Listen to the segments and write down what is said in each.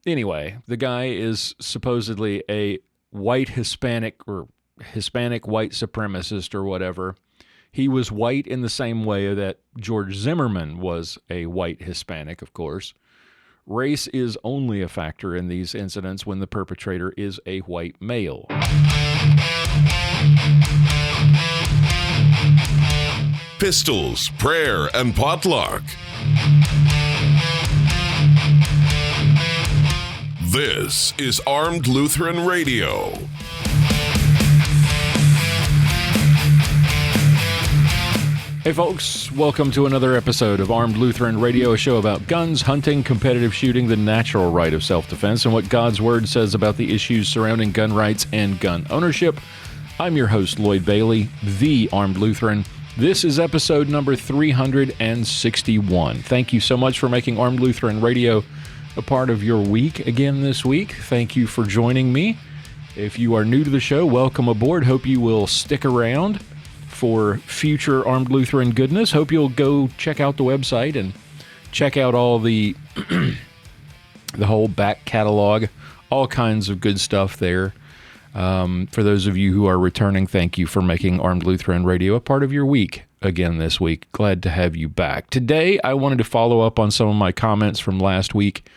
Anyway, the guy is supposedly a white Hispanic or Hispanic white supremacist or whatever. He was white in the same way that George Zimmerman was a white Hispanic, of course. Race is only a factor in these incidents when the perpetrator is a white male. Pistols, prayer, and potluck. This is Armed Lutheran Radio. Hey folks, welcome to another episode of Armed Lutheran Radio, a show about guns, hunting, competitive shooting, the natural right of self-defense, and what God's Word says about the issues surrounding gun rights and gun ownership. I'm your host, Lloyd Bailey, the Armed Lutheran. This is episode number 361. Thank you so much for making Armed Lutheran Radio a part of your week again this week. Thank you for joining me. If you are new to the show, welcome aboard. Hope you will stick around for future Armed Lutheran goodness. Hope you'll go check out the website and check out all the the whole back catalog, all kinds of good stuff there. For those of you who are returning, thank you for making Armed Lutheran Radio a part of your week again this week. Glad to have you back. Today, I wanted to follow up on some of my comments from last week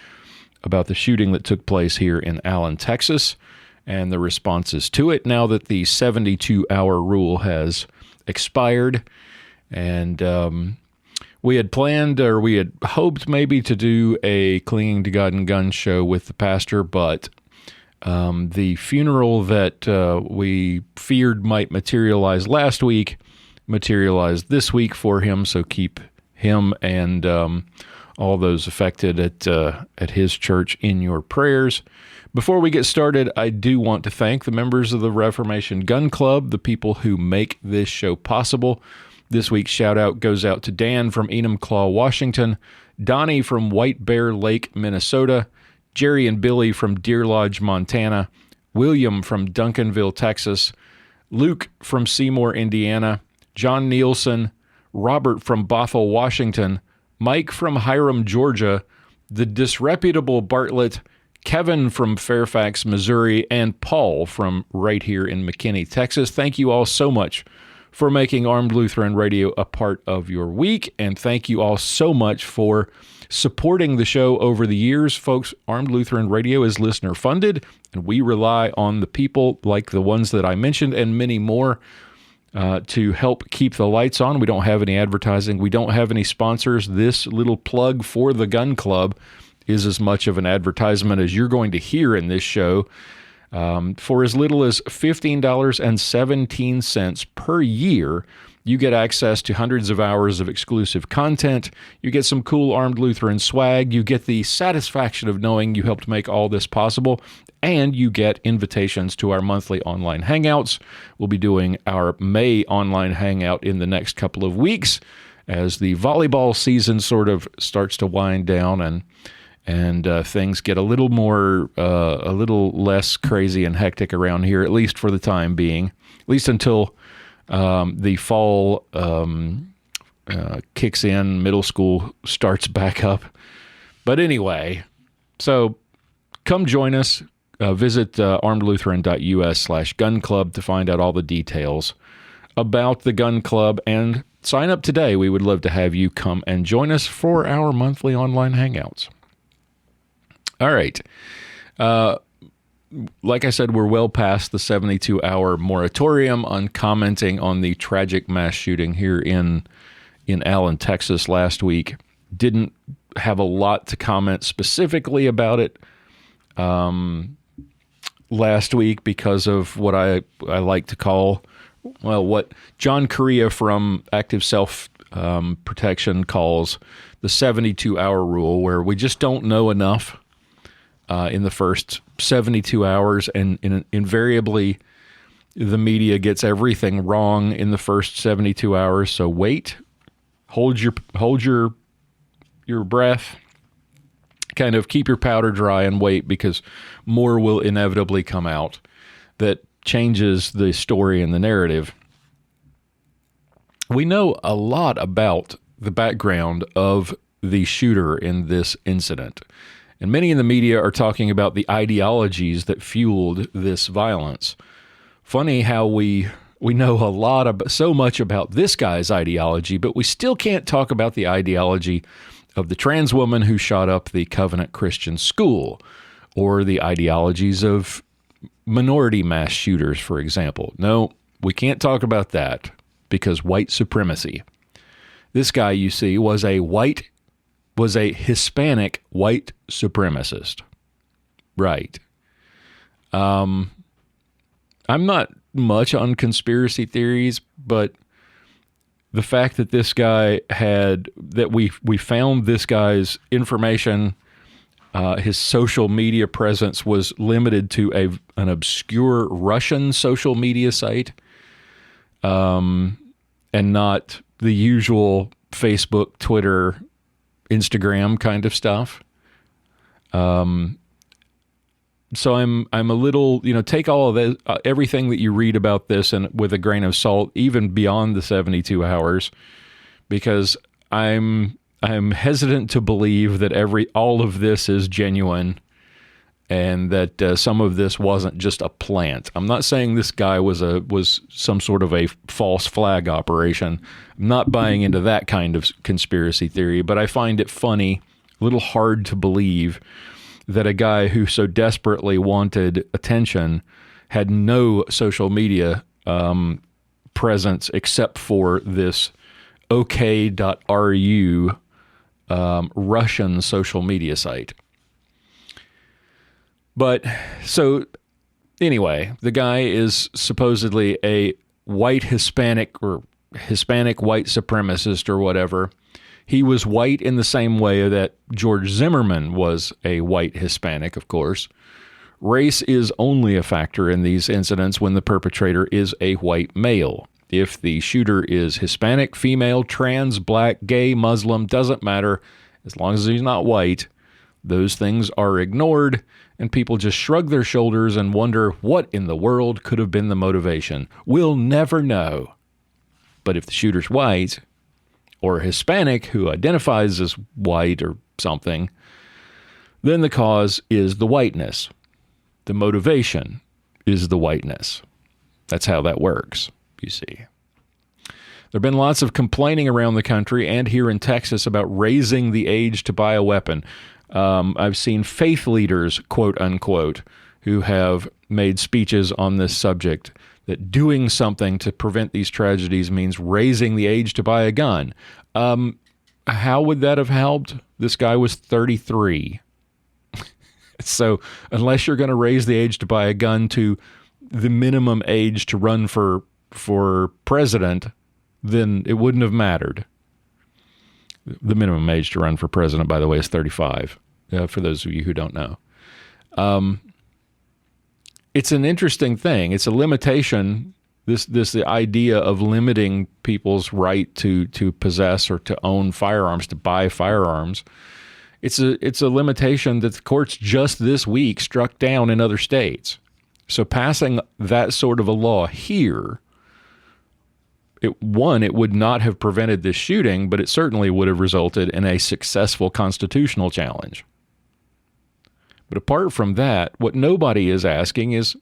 about the shooting that took place here in Allen, Texas, and the responses to it now that the 72-hour rule has expired. And we had planned, or we had hoped maybe to do a Clinging to God and Guns show with the pastor, but the funeral that we feared might materialize last week materialized this week for him, so keep him and all those affected at his church in your prayers. Before we get started, I do want to thank the members of the Reformation Gun Club, the people who make this show possible. This week's shout out goes out to Dan from Enumclaw, Washington, Donnie from White Bear Lake, Minnesota, Jerry and Billy from Deer Lodge, Montana, William from Duncanville, Texas, Luke from Seymour, Indiana, John Nielsen, Robert from Bothell, Washington, Mike from Hiram, Georgia, the disreputable Bartlett, Kevin from Fairfax, Missouri, and Paul from right here in McKinney, Texas. Thank you all so much for making Armed Lutheran Radio a part of your week, and thank you all so much for supporting the show over the years. Folks, Armed Lutheran Radio is listener-funded, and we rely on the people like the ones that I mentioned and many more to help keep the lights on. We don't have any advertising. We don't have any sponsors. This little plug for the Gun Club is as much of an advertisement as you're going to hear in this show. For as little as $15.17 per year, you get access to hundreds of hours of exclusive content. You get some cool Armed Lutheran swag. You get the satisfaction of knowing you helped make all this possible. And you get invitations to our monthly online hangouts. We'll be doing our May online hangout in the next couple of weeks as the volleyball season sort of starts to wind down and things get a little less crazy and hectic around here, at least for the time being, at least until the fall kicks in, middle school starts back up. But anyway, so come join us. Visit armedlutheran.us/gun club to find out all the details about the gun club and sign up today. We would love to have you come and join us for our monthly online hangouts. All right. Like I said, we're well past the 72-hour moratorium on commenting on the tragic mass shooting here in Allen, Texas last week. Didn't have a lot to comment specifically about it last week because of what I like to call, well, what John Correa from Active Self Protection calls the 72-hour rule, where we just don't know enough in the first 72 hours, and invariably the media gets everything wrong in the first 72 hours. So wait, hold your breath, kind of keep your powder dry and wait, because more will inevitably come out that changes the story and the narrative. We know a lot about the background of the shooter in this incident. And many in the media are talking about the ideologies that fueled this violence. Funny how we know so much about this guy's ideology, but we still can't talk about the ideology of the trans woman who shot up the Covenant Christian School, or the ideologies of minority mass shooters, for example. No, we can't talk about that because white supremacy. This guy, you see, was a Hispanic white supremacist. Right. I'm not much on conspiracy theories, but the fact that we found this guy's information, his social media presence was limited to an obscure Russian social media site, and not the usual Facebook, Twitter, Instagram kind of stuff. So I'm a little, take all of this, everything that you read about this and with a grain of salt, even beyond the 72 hours, because I'm hesitant to believe that all of this is genuine and that some of this wasn't just a plant. I'm not saying this guy was some sort of a false flag operation. I'm not buying into that kind of conspiracy theory, but I find it funny, a little hard to believe that a guy who so desperately wanted attention had no social media presence except for this OK.ru Russian social media site. But so anyway, the guy is supposedly a white Hispanic or Hispanic white supremacist or whatever. He was white in the same way that George Zimmerman was a white Hispanic, of course. Race is only a factor in these incidents when the perpetrator is a white male. If the shooter is Hispanic, female, trans, black, gay, Muslim, doesn't matter. As long as he's not white, those things are ignored, and people just shrug their shoulders and wonder what in the world could have been the motivation. We'll never know. But if the shooter's white, or Hispanic who identifies as white or something, then the cause is the whiteness. The motivation is the whiteness. That's how that works, you see. There have been lots of complaining around the country and here in Texas about raising the age to buy a weapon. I've seen faith leaders, quote unquote, who have made speeches on this subject, that doing something to prevent these tragedies means raising the age to buy a gun. How would that have helped? This guy was 33. So unless you're going to raise the age to buy a gun to the minimum age to run for president, then it wouldn't have mattered. The minimum age to run for president, by the way, is 35, for those of you who don't know. It's an interesting thing. It's a limitation, the idea of limiting people's right to possess or to own firearms, to buy firearms. It's a limitation that the courts just this week struck down in other states. So passing that sort of a law here, it would not have prevented this shooting, but it certainly would have resulted in a successful constitutional challenge. But apart from that, what nobody is asking is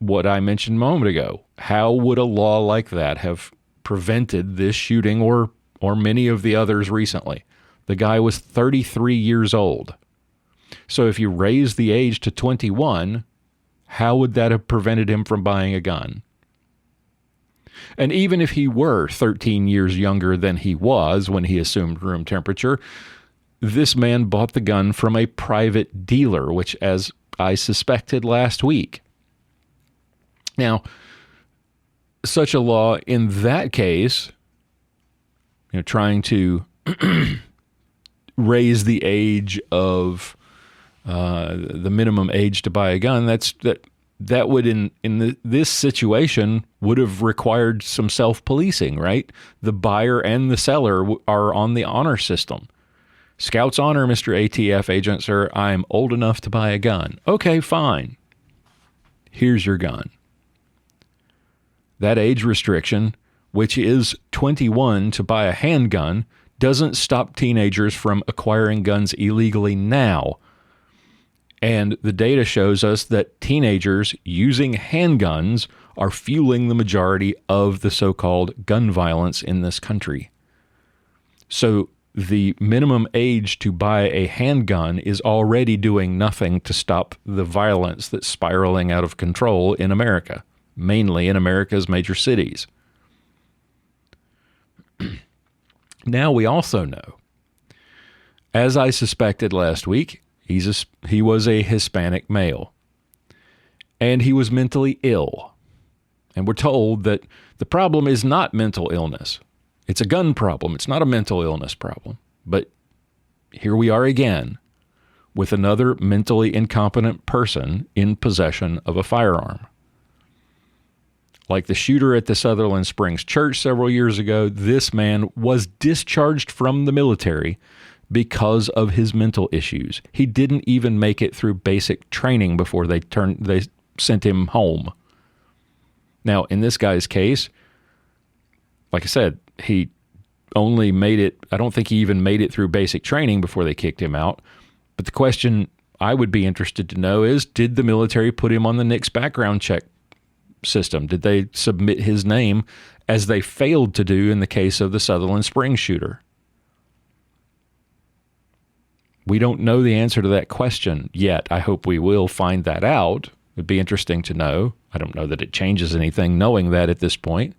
what I mentioned a moment ago. How would a law like that have prevented this shooting or many of the others recently? The guy was 33 years old. So if you raise the age to 21, how would that have prevented him from buying a gun? And even if he were 13 years younger than he was when he assumed room temperature, this man bought the gun from a private dealer, which, as I suspected last week. Now, such a law in that case, trying to raise the age of the minimum age to buy a gun, that would in this situation would have required some self-policing, right? The buyer and the seller are on the honor system. Scout's honor, Mr. ATF agent, sir, I'm old enough to buy a gun. Okay, fine. Here's your gun. That age restriction, which is 21 to buy a handgun, doesn't stop teenagers from acquiring guns illegally now. And the data shows us that teenagers using handguns are fueling the majority of the so-called gun violence in this country. So the minimum age to buy a handgun is already doing nothing to stop the violence that's spiraling out of control in America, mainly in America's major cities. Now we also know, as I suspected last week, he was a Hispanic male, and he was mentally ill. And we're told that the problem is not mental illness. It's a gun problem. It's not a mental illness problem. But here we are again with another mentally incompetent person in possession of a firearm. Like the shooter at the Sutherland Springs Church several years ago, this man was discharged from the military because of his mental issues. He didn't even make it through basic training before they sent him home. Now, in this guy's case, like I said, he only made it, I don't think he even made it through basic training before they kicked him out. But the question I would be interested to know is, did the military put him on the NICS background check system? Did they submit his name as they failed to do in the case of the Sutherland Springs shooter? We don't know the answer to that question yet. I hope we will find that out. It'd be interesting to know. I don't know that it changes anything knowing that at this point.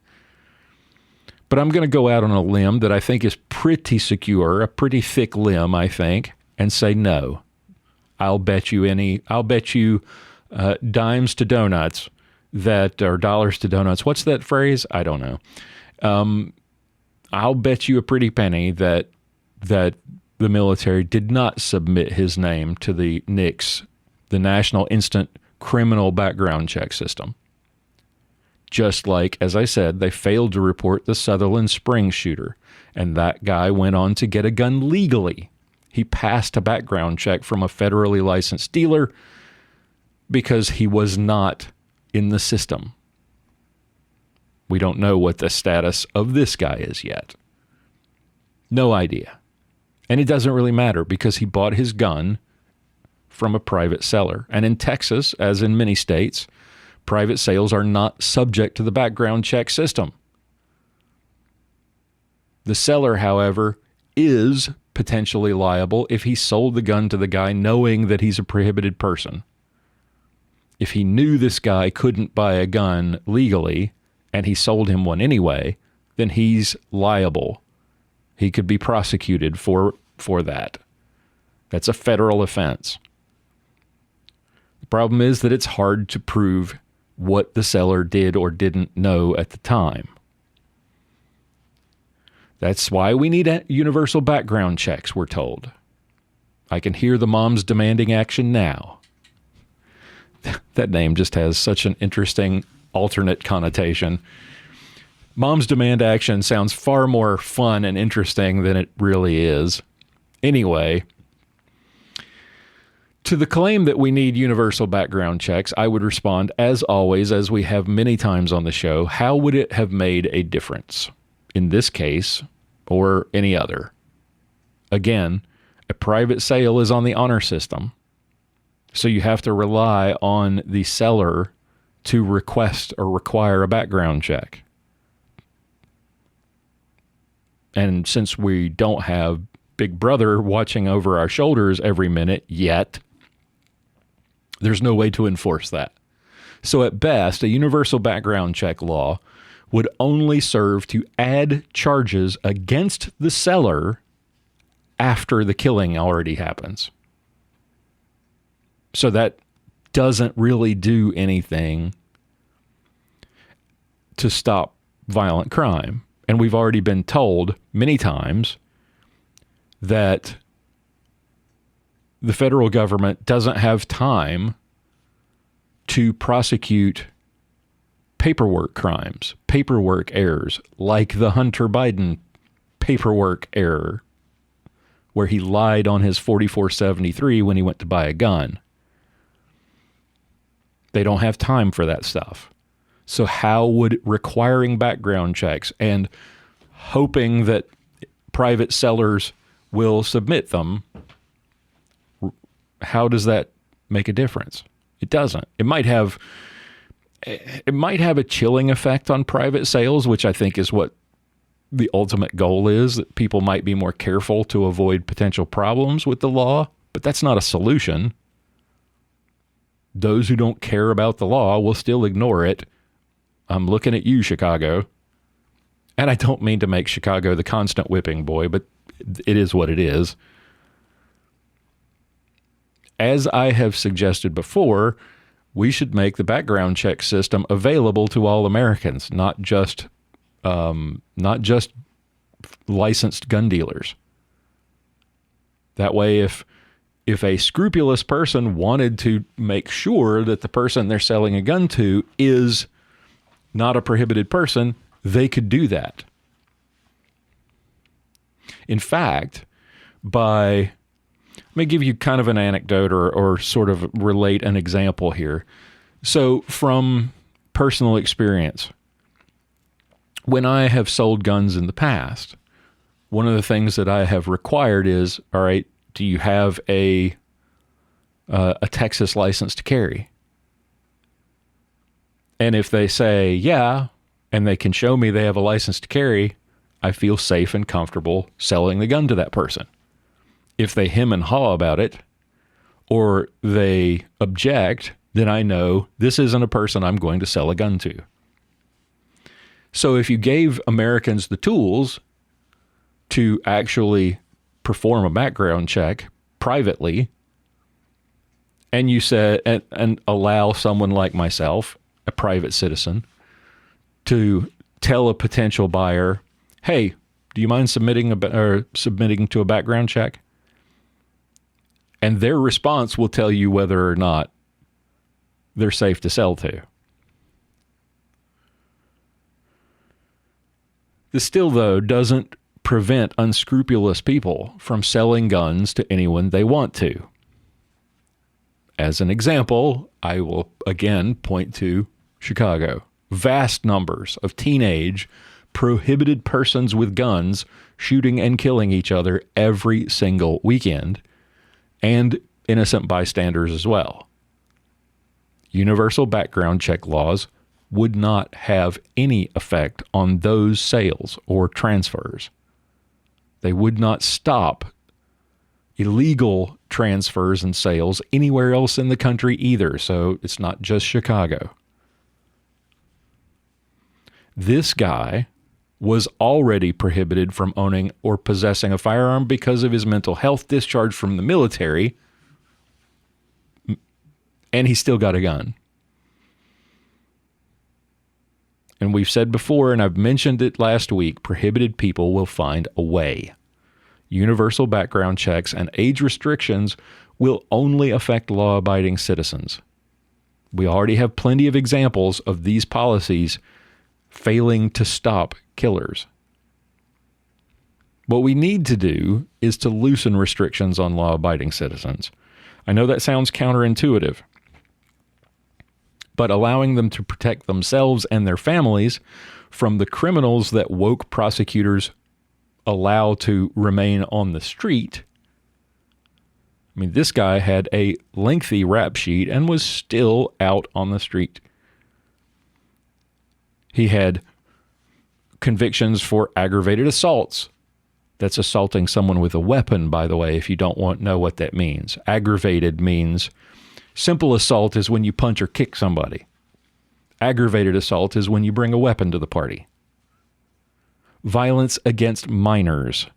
But I'm going to go out on a limb that I think is pretty secure, a pretty thick limb, I think, and say no. I'll bet you dimes to donuts or dollars to donuts. What's that phrase? I don't know. I'll bet you a pretty penny that the military did not submit his name to the NICS, the National Instant Criminal Background Check System. Just like, as I said, they failed to report the Sutherland Springs shooter, and that guy went on to get a gun legally. He passed a background check from a federally licensed dealer because he was not in the system. We don't know what the status of this guy is yet. No idea. And it doesn't really matter because he bought his gun from a private seller. And in Texas, as in many states, private sales are not subject to the background check system. The seller, however, is potentially liable if he sold the gun to the guy knowing that he's a prohibited person. If he knew this guy couldn't buy a gun legally and he sold him one anyway, then he's liable. He could be prosecuted for that. That's a federal offense. The problem is that it's hard to prove what the seller did or didn't know at the time. That's why we need universal background checks, we're told. I can hear the moms demanding action now. That name just has such an interesting alternate connotation. Moms demand action sounds far more fun and interesting than it really is. Anyway, to the claim that we need universal background checks, I would respond, as always, as we have many times on the show, how would it have made a difference in this case or any other? Again, a private sale is on the honor system, so you have to rely on the seller to request or require a background check. And since we don't have Big Brother watching over our shoulders every minute yet, there's no way to enforce that. So at best, a universal background check law would only serve to add charges against the seller after the killing already happens. So that doesn't really do anything to stop violent crime. And we've already been told many times that the federal government doesn't have time to prosecute paperwork crimes, paperwork errors, like the Hunter Biden paperwork error, where he lied on his 4473 when he went to buy a gun. They don't have time for that stuff. So how would requiring background checks and hoping that private sellers will submit them, how does that make a difference. It doesn't. It might have a chilling effect on private sales, which I think is what the ultimate goal is, that people might be more careful to avoid potential problems with the law, but that's not a solution. Those who don't care about the law will still ignore it. I'm looking at you, Chicago. And I don't mean to make Chicago the constant whipping boy, but it is what it is. As I have suggested before, we should make the background check system available to all Americans, not just licensed gun dealers. That way, if a scrupulous person wanted to make sure that the person they're selling a gun to is not a prohibited person, they could do that. In fact, let me give you kind of an anecdote or sort of relate an example here. So from personal experience, when I have sold guns in the past, one of the things that I have required is, all right, do you have a Texas license to carry? And if they say, yeah, and they can show me they have a license to carry, I feel safe and comfortable selling the gun to that person. If they hem and haw about it, or they object, then I know this isn't a person I'm going to sell a gun to. So if you gave Americans the tools to actually perform a background check privately, and you said, and allow someone like myself, a private citizen, to tell a potential buyer, hey, do you mind submitting to a background check? And their response will tell you whether or not they're safe to sell to. This still, though, doesn't prevent unscrupulous people from selling guns to anyone they want to. As an example, I will again point to Chicago. Vast numbers of teenage prohibited persons with guns shooting and killing each other every single weekend, and innocent bystanders as well. Universal background check laws would not have any effect on those sales or transfers. They would not stop illegal transfers and sales anywhere else in the country either, so it's not just Chicago. This guy was already prohibited from owning or possessing a firearm because of his mental health discharge from the military, and he still got a gun. And we've said before, and I've mentioned it last week, prohibited people will find a way. Universal background checks and age restrictions will only affect law-abiding citizens. We already have plenty of examples of these policies failing to stop killers. What we need to do is to loosen restrictions on law-abiding citizens. I know that sounds counterintuitive, but allowing them to protect themselves and their families from the criminals that woke prosecutors allow to remain on the street. I mean, this guy had a lengthy rap sheet and was still out on the street. He had convictions for aggravated assaults. That's assaulting someone with a weapon, by the way, if you don't know what that means. Aggravated means simple assault is when you punch or kick somebody. Aggravated assault is when you bring a weapon to the party. Violence against minors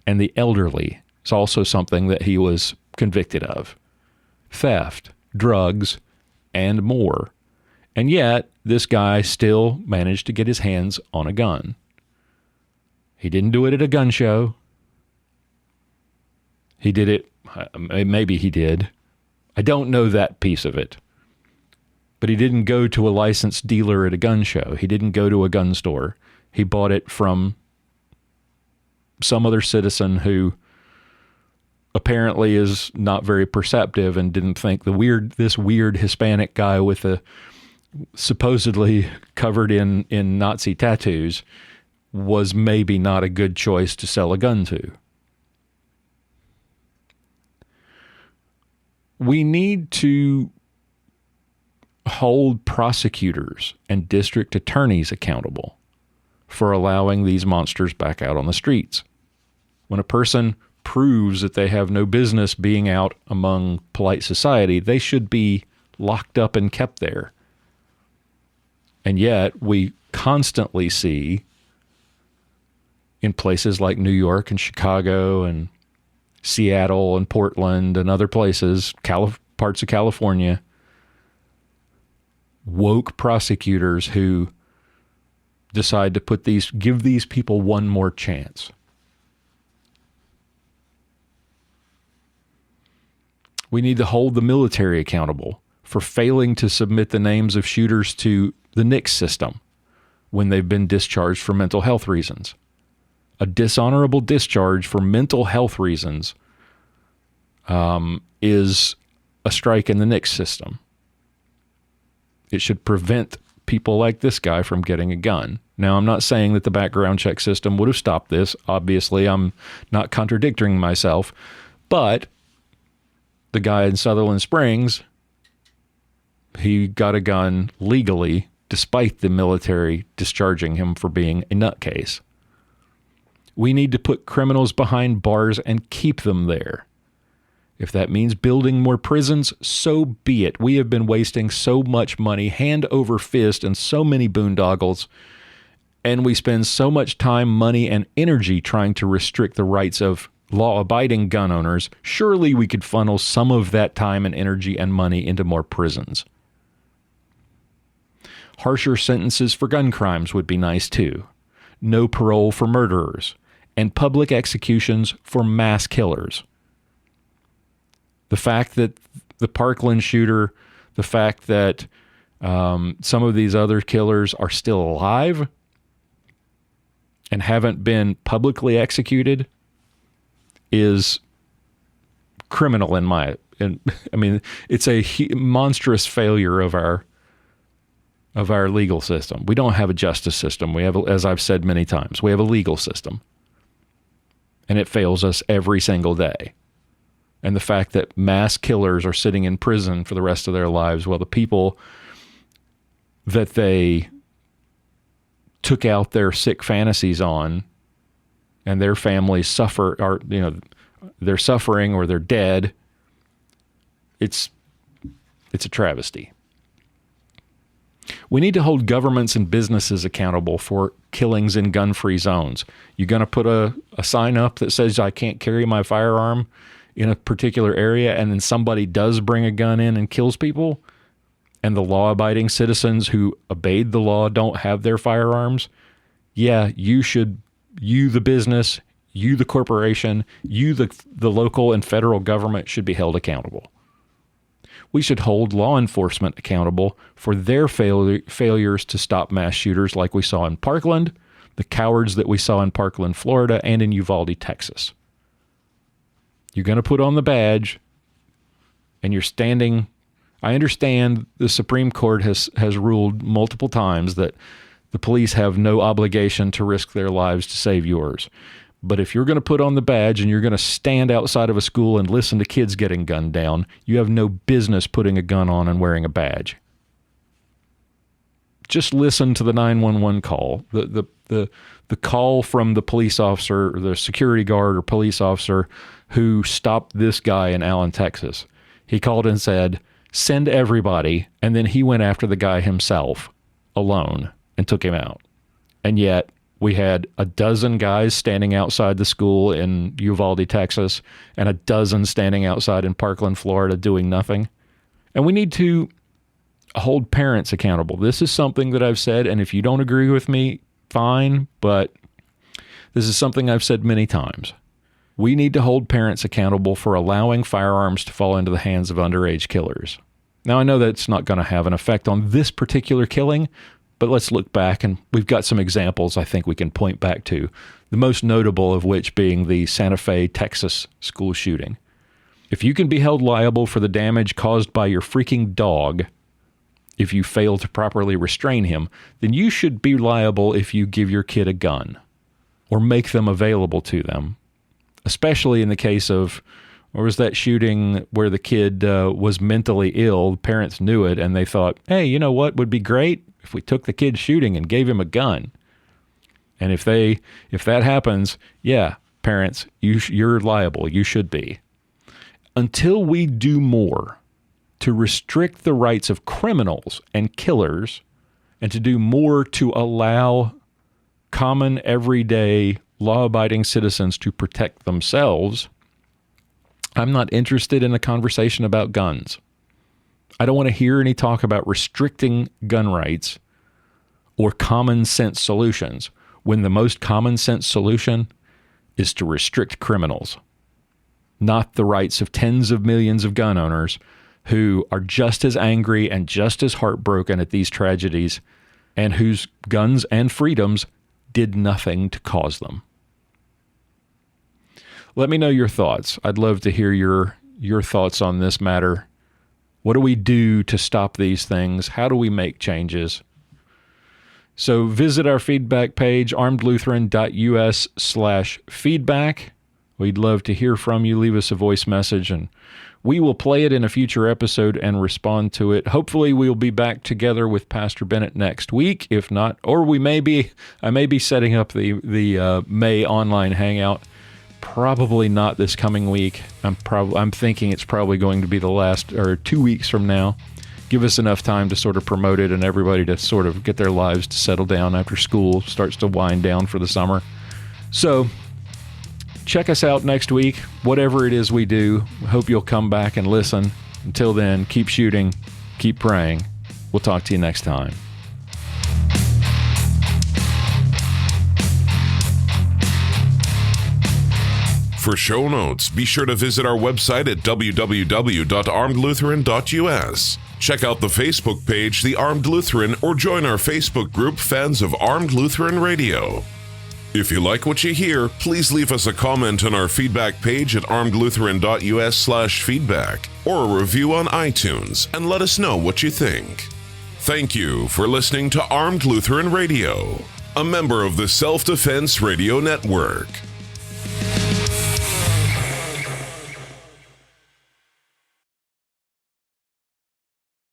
and the elderly is also something that he was convicted of. Theft, drugs, and more. And yet, this guy still managed to get his hands on a gun. He didn't do it at a gun show. He did it, maybe he did. I don't know that piece of it. But he didn't go to a licensed dealer at a gun show. He didn't go to a gun store. He bought it from some other citizen who apparently is not very perceptive and didn't think this weird Hispanic guy with a supposedly covered in Nazi tattoos was maybe not a good choice to sell a gun to. We need to hold prosecutors and district attorneys accountable for allowing these monsters back out on the streets. When a person proves that they have no business being out among polite society, they should be locked up and kept there. And yet we constantly see in places like New York and Chicago and Seattle and Portland and other places, parts of California, woke prosecutors who decide to give these people one more chance. We need to hold the military accountable for failing to submit the names of shooters to the NICS system when they've been discharged for mental health reasons. A dishonorable discharge for mental health reasons is a strike in the NICS system. It should prevent people like this guy from getting a gun. Now, I'm not saying that the background check system would have stopped this. Obviously, I'm not contradicting myself. But the guy in Sutherland Springs, he got a gun legally despite the military discharging him for being a nutcase. We need to put criminals behind bars and keep them there. If that means building more prisons, so be it. We have been wasting so much money, hand over fist, and so many boondoggles, and we spend so much time, money, and energy trying to restrict the rights of law-abiding gun owners. Surely we could funnel some of that time and energy and money into more prisons. Harsher sentences for gun crimes would be nice too. No parole for murderers, and public executions for mass killers. The fact that the Parkland shooter, the fact that some of these other killers are still alive and haven't been publicly executed is criminal it's a monstrous failure of our legal system. We don't have a justice system. We have, as I've said many times, we have a legal system, and it fails us every single day. And the fact that mass killers are sitting in prison for the rest of their lives while the people that they took out their sick fantasies on and their families they're suffering or they're dead. It's a travesty. We need to hold governments and businesses accountable for killings in gun-free zones. You're going to put a sign up that says I can't carry my firearm in a particular area, and then somebody does bring a gun in and kills people, and the law-abiding citizens who obeyed the law don't have their firearms. Yeah, you the business, you the corporation, you the local and federal government should be held accountable. We should hold law enforcement accountable for their failures to stop mass shooters like we saw in Parkland, the cowards that we saw in Parkland, Florida, and in Uvalde, Texas. You're going to put on the badge, and you're standing. I understand the Supreme Court has ruled multiple times that the police have no obligation to risk their lives to save yours. But if you're going to put on the badge and you're going to stand outside of a school and listen to kids getting gunned down, you have no business putting a gun on and wearing a badge. Just listen to the 911 call. The call from the police officer or the security guard or police officer who stopped this guy in Allen, Texas. He called and said, send everybody. And then he went after the guy himself alone and took him out. And yet we had a dozen guys standing outside the school in Uvalde, Texas, and a dozen standing outside in Parkland, Florida, doing nothing. And we need to hold parents accountable. This is something that I've said, and if you don't agree with me, fine, but this is something I've said many times. We need to hold parents accountable for allowing firearms to fall into the hands of underage killers. Now, I know that's not going to have an effect on this particular killing, but let's look back, and we've got some examples I think we can point back to, the most notable of which being the Santa Fe, Texas school shooting. If you can be held liable for the damage caused by your freaking dog if you fail to properly restrain him, then you should be liable if you give your kid a gun or make them available to them, especially in the case of Or was that shooting where the kid was mentally ill? Parents knew it, and they thought, hey, you know what would be great? If we took the kid shooting and gave him a gun. And if that happens, yeah, parents, you're liable. You should be. Until we do more to restrict the rights of criminals and killers, and to do more to allow common, everyday, law-abiding citizens to protect themselves, I'm not interested in a conversation about guns. I don't want to hear any talk about restricting gun rights or common sense solutions when the most common sense solution is to restrict criminals, not the rights of tens of millions of gun owners who are just as angry and just as heartbroken at these tragedies and whose guns and freedoms did nothing to cause them. Let me know your thoughts. I'd love to hear your thoughts on this matter. What do we do to stop these things? How do we make changes? So visit our feedback page, armedlutheran.us/feedback. We'd love to hear from you. Leave us a voice message, and we will play it in a future episode and respond to it. Hopefully, we'll be back together with Pastor Bennett next week. If not, or I may be setting up the May online hangout. Probably not this coming week. I'm thinking it's probably going to be the last, or 2 weeks from now. Give us enough time to sort of promote it and everybody to sort of get their lives to settle down after school starts to wind down for the summer. So check us out next week. Whatever it is we do, hope you'll come back and listen. Until then, keep shooting, keep praying. We'll talk to you next time. For show notes, be sure to visit our website at www.armedlutheran.us. Check out the Facebook page, The Armed Lutheran, or join our Facebook group, Fans of Armed Lutheran Radio. If you like what you hear, please leave us a comment on our feedback page at armedlutheran.us/feedback, or a review on iTunes, and let us know what you think. Thank you for listening to Armed Lutheran Radio, a member of the Self-Defense Radio Network.